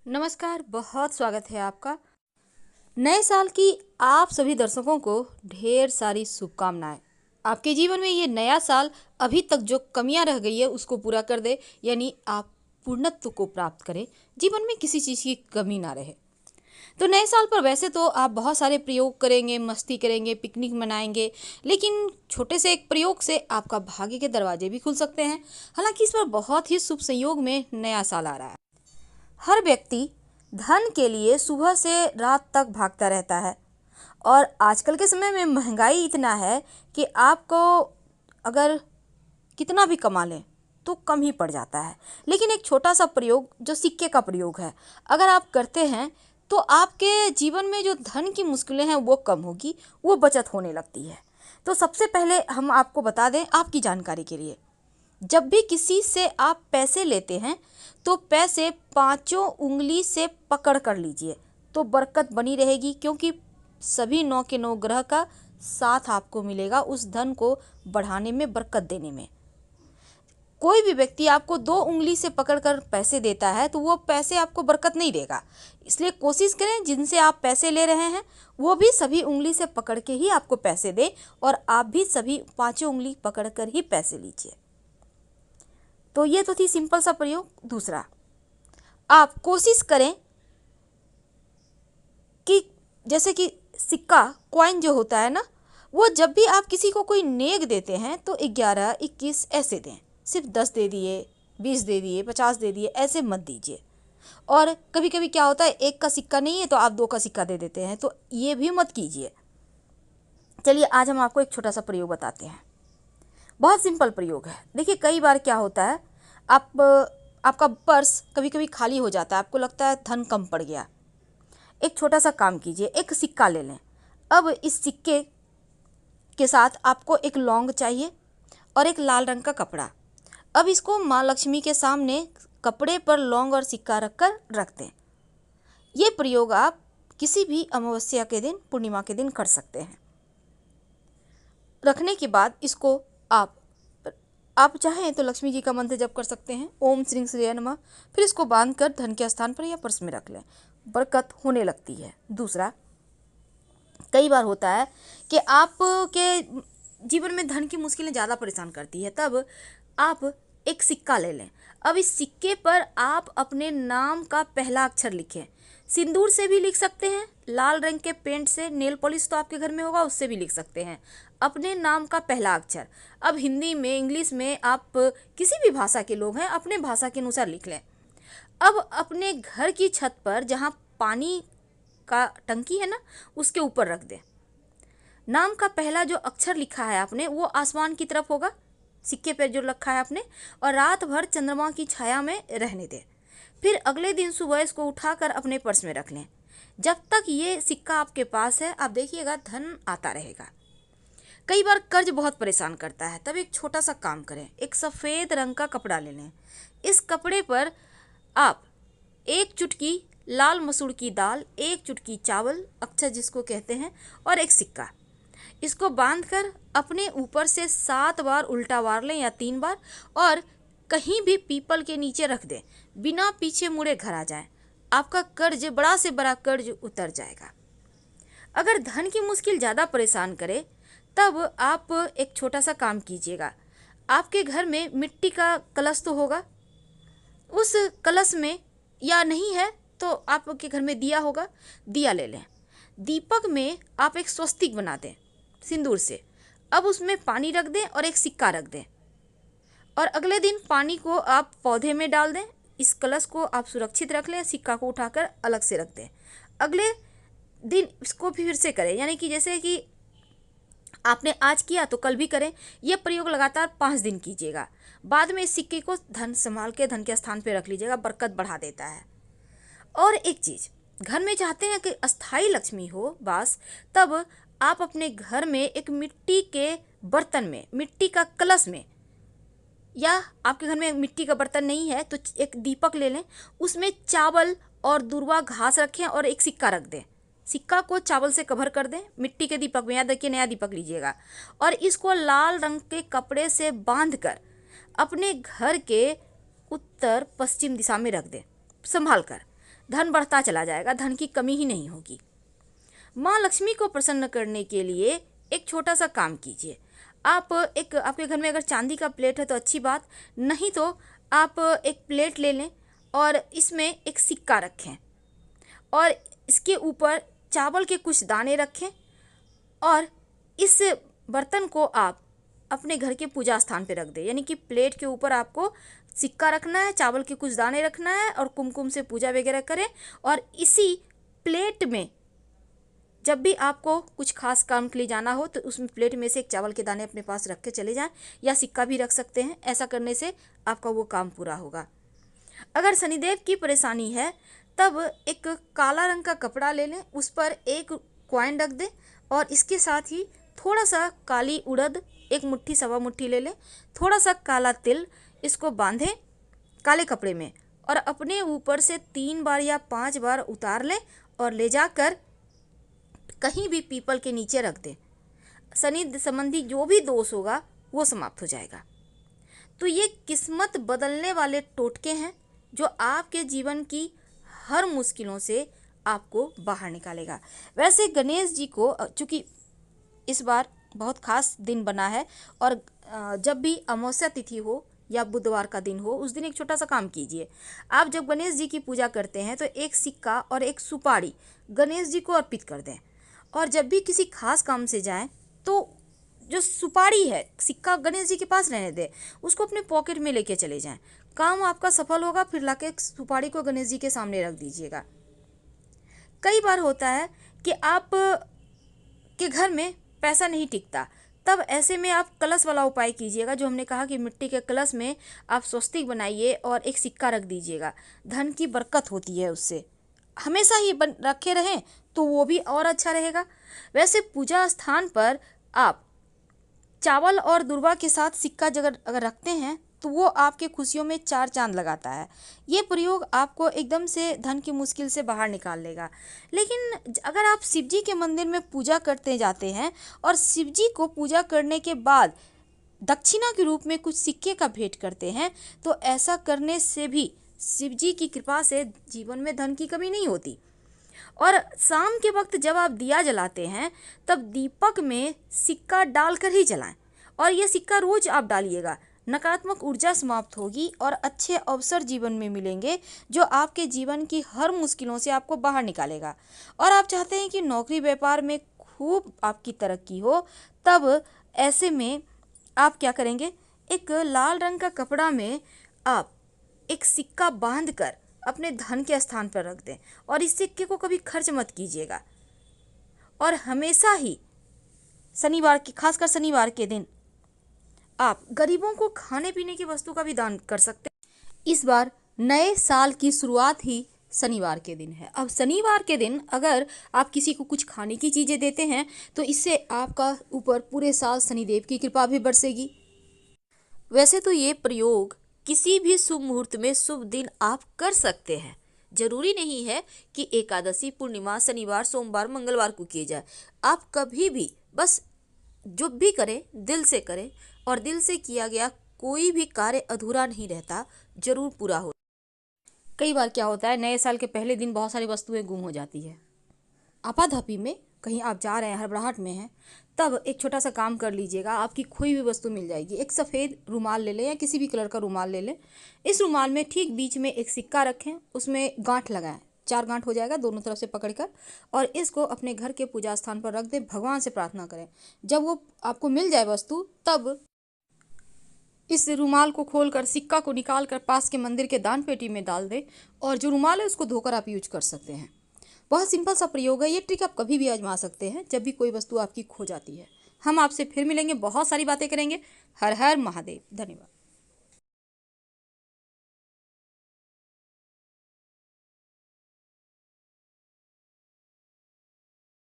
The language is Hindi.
नमस्कार, बहुत स्वागत है आपका। नए साल की आप सभी दर्शकों को ढेर सारी शुभकामनाएं। आपके जीवन में ये नया साल अभी तक जो कमियां रह गई है उसको पूरा कर दे, यानी आप पूर्णत्व को प्राप्त करें, जीवन में किसी चीज़ की कमी ना रहे। तो नए साल पर वैसे तो आप बहुत सारे प्रयोग करेंगे, मस्ती करेंगे, पिकनिक मनाएंगे, लेकिन छोटे से एक प्रयोग से आपका भाग्य के दरवाजे भी खुल सकते हैं। हालांकि इस पर बहुत ही शुभ संयोग में नया साल आ रहा है। हर व्यक्ति धन के लिए सुबह से रात तक भागता रहता है और आजकल के समय में महंगाई इतना है कि आपको अगर कितना भी कमा लें तो कम ही पड़ जाता है। लेकिन एक छोटा सा प्रयोग जो सिक्के का प्रयोग है, अगर आप करते हैं तो आपके जीवन में जो धन की मुश्किलें हैं वो कम होगी, वो बचत होने लगती है। तो सबसे पहले हम आपको बता दें आपकी जानकारी के लिए, जब भी किसी से आप पैसे लेते हैं तो पैसे पांचों उंगली से पकड़ कर लीजिए, तो बरकत बनी रहेगी, क्योंकि सभी 9 के 9 ग्रह का साथ आपको मिलेगा उस धन को बढ़ाने में, बरकत देने में। कोई भी व्यक्ति आपको 2 उंगली से पकड़कर पैसे देता है तो वो पैसे आपको बरकत नहीं देगा। इसलिए कोशिश करें जिनसे आप पैसे ले रहे हैं वो भी सभी उंगली से पकड़ के ही आपको पैसे दें और आप भी सभी पांचों उंगली पकड़कर ही पैसे लीजिए। तो ये तो थी सिंपल सा प्रयोग। दूसरा, आप कोशिश करें कि जैसे कि सिक्का, कॉइन जो होता है ना, वो जब भी आप किसी को कोई नेक देते हैं तो 11, 21 ऐसे दें। सिर्फ 10 दे दिए, 20 दे दिए, 50 दे दिए, ऐसे मत दीजिए। और कभी कभी क्या होता है, एक का सिक्का नहीं है तो आप 2 का सिक्का दे देते हैं, तो ये भी मत कीजिए। चलिए आज हम आपको एक छोटा सा प्रयोग बताते हैं। बहुत सिंपल प्रयोग है। देखिए कई बार क्या होता है, आपका पर्स कभी कभी खाली हो जाता है, आपको लगता है धन कम पड़ गया। एक छोटा सा काम कीजिए, एक सिक्का ले लें। अब इस सिक्के के साथ आपको एक लौंग चाहिए और एक लाल रंग का कपड़ा। अब इसको माँ लक्ष्मी के सामने कपड़े पर लौंग और सिक्का रखकर रख दें। ये प्रयोग आप किसी भी अमावस्या के दिन, पूर्णिमा के दिन कर सकते हैं। रखने के बाद इसको आप चाहें तो लक्ष्मी जी का मंत्र जप कर सकते हैं, ओम श्री श्री नमः। फिर इसको बांध कर धन के स्थान पर या पर्स में रख लें, बरकत होने लगती है। दूसरा, कई बार होता है कि आपके जीवन में धन की मुश्किलें ज़्यादा परेशान करती है, तब आप एक सिक्का ले लें। अब इस सिक्के पर आप अपने नाम का पहला अक्षर लिखें। सिंदूर से भी लिख सकते हैं, लाल रंग के पेंट से, नेल पॉलिश तो आपके घर में होगा उससे भी लिख सकते हैं। अपने नाम का पहला अक्षर, अब हिंदी में, इंग्लिश में, आप किसी भी भाषा के लोग हैं अपने भाषा के अनुसार लिख लें। अब अपने घर की छत पर जहाँ पानी का टंकी है ना, उसके ऊपर रख दें। नाम का पहला जो अक्षर लिखा है आपने वो आसमान की तरफ होगा, सिक्के पर जो रखा है आपने, और रात भर चंद्रमा की छाया में रहने दें। फिर अगले दिन सुबह इसको उठाकर अपने पर्स में रख लें। जब तक ये सिक्का आपके पास है आप देखिएगा धन आता रहेगा। कई बार कर्ज बहुत परेशान करता है, तब एक छोटा सा काम करें, एक सफ़ेद रंग का कपड़ा ले लें। इस कपड़े पर आप 1 चुटकी लाल मसूर की दाल, 1 चुटकी चावल, अक्षर जिसको कहते हैं, और एक सिक्का, इसको बांधकर अपने ऊपर से 7 बार उल्टा वार लें या 3 बार, और कहीं भी पीपल के नीचे रख दें। बिना पीछे मुड़े घर आ जाए, आपका कर्ज, बड़ा से बड़ा कर्ज उतर जाएगा। अगर धन की मुश्किल ज़्यादा परेशान करे तब आप एक छोटा सा काम कीजिएगा। आपके घर में मिट्टी का कलश तो होगा, उस कलश में, या नहीं है तो आपके घर में दिया होगा, दिया ले लें। दीपक में आप एक स्वस्तिक बना दें सिंदूर से। अब उसमें पानी रख दें और एक सिक्का रख दें, और अगले दिन पानी को आप पौधे में डाल दें। इस कलश को आप सुरक्षित रख लें, सिक्का को उठाकर अलग से रख दें। अगले दिन इसको फिर से करें, यानी कि जैसे कि आपने आज किया तो कल भी करें। यह प्रयोग लगातार 5 दिन कीजिएगा। बाद में इस सिक्के को धन संभाल के धन के स्थान पे रख लीजिएगा, बरकत बढ़ा देता है। और एक चीज़, घर में चाहते हैं कि अस्थाई लक्ष्मी हो वास, तब आप अपने घर में एक मिट्टी के बर्तन में, मिट्टी का कलश में, या आपके घर में मिट्टी का बर्तन नहीं है तो एक दीपक ले लें, उसमें चावल और दूर्वा घास रखें और एक सिक्का रख दें। सिक्का को चावल से कवर कर दें मिट्टी के दीपक में, याद रखिए नया दीपक लीजिएगा, और इसको लाल रंग के कपड़े से बांधकर अपने घर के उत्तर पश्चिम दिशा में रख दें संभाल कर। धन बढ़ता चला जाएगा, धन की कमी ही नहीं होगी। माँ लक्ष्मी को प्रसन्न करने के लिए एक छोटा सा काम कीजिए। आप आपके घर में अगर चांदी का प्लेट है तो अच्छी बात, नहीं तो आप एक प्लेट ले लें और इसमें एक सिक्का रखें और इसके ऊपर चावल के कुछ दाने रखें और इस बर्तन को आप अपने घर के पूजा स्थान पे रख दें। यानी कि प्लेट के ऊपर आपको सिक्का रखना है, चावल के कुछ दाने रखना है और कुमकुम से पूजा वगैरह करें। और इसी प्लेट में जब भी आपको कुछ खास काम के लिए जाना हो तो उसमें प्लेट में से एक चावल के दाने अपने पास रख के चले जाएं, या सिक्का भी रख सकते हैं। ऐसा करने से आपका वो काम पूरा होगा। अगर शनिदेव की परेशानी है तब एक काला रंग का कपड़ा ले लें, उस पर एक कॉइन रख दें और इसके साथ ही थोड़ा सा काली उड़द, एक मुट्ठी सवा मुट्ठी ले लें, थोड़ा सा काला तिल, इसको बांधें काले कपड़े में और अपने ऊपर से 3 बार या 5 बार उतार लें और ले जाकर कहीं भी पीपल के नीचे रख दें। शनि संबंधी जो भी दोष होगा वो समाप्त हो जाएगा। तो ये किस्मत बदलने वाले टोटके हैं जो आपके जीवन की हर मुश्किलों से आपको बाहर निकालेगा। वैसे गणेश जी को चूँकि इस बार बहुत खास दिन बना है और जब भी अमावस्या तिथि हो या बुधवार का दिन हो उस दिन एक छोटा सा काम कीजिए। आप जब गणेश जी की पूजा करते हैं तो एक सिक्का और एक सुपारी गणेश जी को अर्पित कर दें और जब भी किसी खास काम से जाएं तो जो सुपारी है, सिक्का गणेश जी के पास रहने दें, उसको अपने पॉकेट में लेके चले जाएं। काम आपका सफल होगा। फिर लाके सुपारी को गणेश जी के सामने रख दीजिएगा। कई बार होता है कि आप के घर में पैसा नहीं टिकता, तब ऐसे में आप कलश वाला उपाय कीजिएगा। जो हमने कहा कि मिट्टी के कलश में आप स्वस्तिक बनाइए और एक सिक्का रख दीजिएगा। धन की बरकत होती है उससे, हमेशा ही रखे रहें तो वो भी और अच्छा रहेगा। वैसे पूजा स्थान पर आप चावल और दुर्वा के साथ सिक्का अगर रखते हैं तो वो आपके खुशियों में 4 चांद लगाता है। ये प्रयोग आपको एकदम से धन की मुश्किल से बाहर निकाल लेगा। लेकिन अगर आप शिव जी के मंदिर में पूजा करते जाते हैं और शिव जी को पूजा करने के बाद दक्षिणा के रूप में कुछ सिक्के का भेंट करते हैं तो ऐसा करने से भी शिव जी की कृपा से जीवन में धन की कमी नहीं होती। और शाम के वक्त जब आप दिया जलाते हैं तब दीपक में सिक्का डालकर ही जलाएं और ये सिक्का रोज आप डालिएगा। नकारात्मक ऊर्जा समाप्त होगी और अच्छे अवसर जीवन में मिलेंगे जो आपके जीवन की हर मुश्किलों से आपको बाहर निकालेगा। और आप चाहते हैं कि नौकरी व्यापार में खूब आपकी तरक्की हो, तब ऐसे में आप क्या करेंगे, एक लाल रंग का कपड़ा में आप एक सिक्का बांधकर अपने धन के स्थान पर रख दें और इस सिक्के को कभी खर्च मत कीजिएगा। और हमेशा ही शनिवार की, खासकर शनिवार के दिन आप गरीबों को खाने पीने की वस्तु का भी दान कर सकते हैं। इस बार नए साल की शुरुआत ही शनिवार के दिन है। अब शनिवार के दिन अगर आप किसी को कुछ खाने की चीज़ें देते हैं तो इससे आपका ऊपर पूरे साल शनिदेव की कृपा भी बरसेगी। वैसे तो ये प्रयोग किसी भी शुभ मुहूर्त में शुभ दिन आप कर सकते हैं। जरूरी नहीं है कि एकादशी, पूर्णिमा, शनिवार, सोमवार, मंगलवार को किए जाए। आप कभी भी बस जो भी करें दिल से करें और दिल से किया गया कोई भी कार्य अधूरा नहीं रहता, जरूर पूरा हो। कई बार क्या होता है, नए साल के पहले दिन बहुत सारी वस्तुएं गुम हो जाती है। आपाधापी में कहीं आप जा रहे हैं, हड़बड़ाहट में हैं, तब एक छोटा सा काम कर लीजिएगा, आपकी खोई हुई वस्तु मिल जाएगी। एक सफ़ेद रुमाल ले लें या किसी भी कलर का रुमाल ले लें। इस रुमाल में ठीक बीच में एक सिक्का रखें, उसमें गांठ लगाएं, 4 गांठ हो जाएगा दोनों तरफ से पकड़कर, और इसको अपने घर के पूजा स्थान पर रख दें। भगवान से प्रार्थना करें। जब वो आपको मिल जाए वस्तु, तब इस रुमाल को खोलकर सिक्का को निकाल कर पास के मंदिर के दान पेटी में डाल दें और जो रुमाल है उसको धोकर आप यूज कर सकते हैं। बहुत सिंपल सा प्रयोग है। ये ट्रिक आप कभी भी आजमा सकते हैं जब भी कोई वस्तु आपकी खो जाती है। हम आपसे फिर मिलेंगे, बहुत सारी बातें करेंगे। हर हर महादेव। धन्यवाद।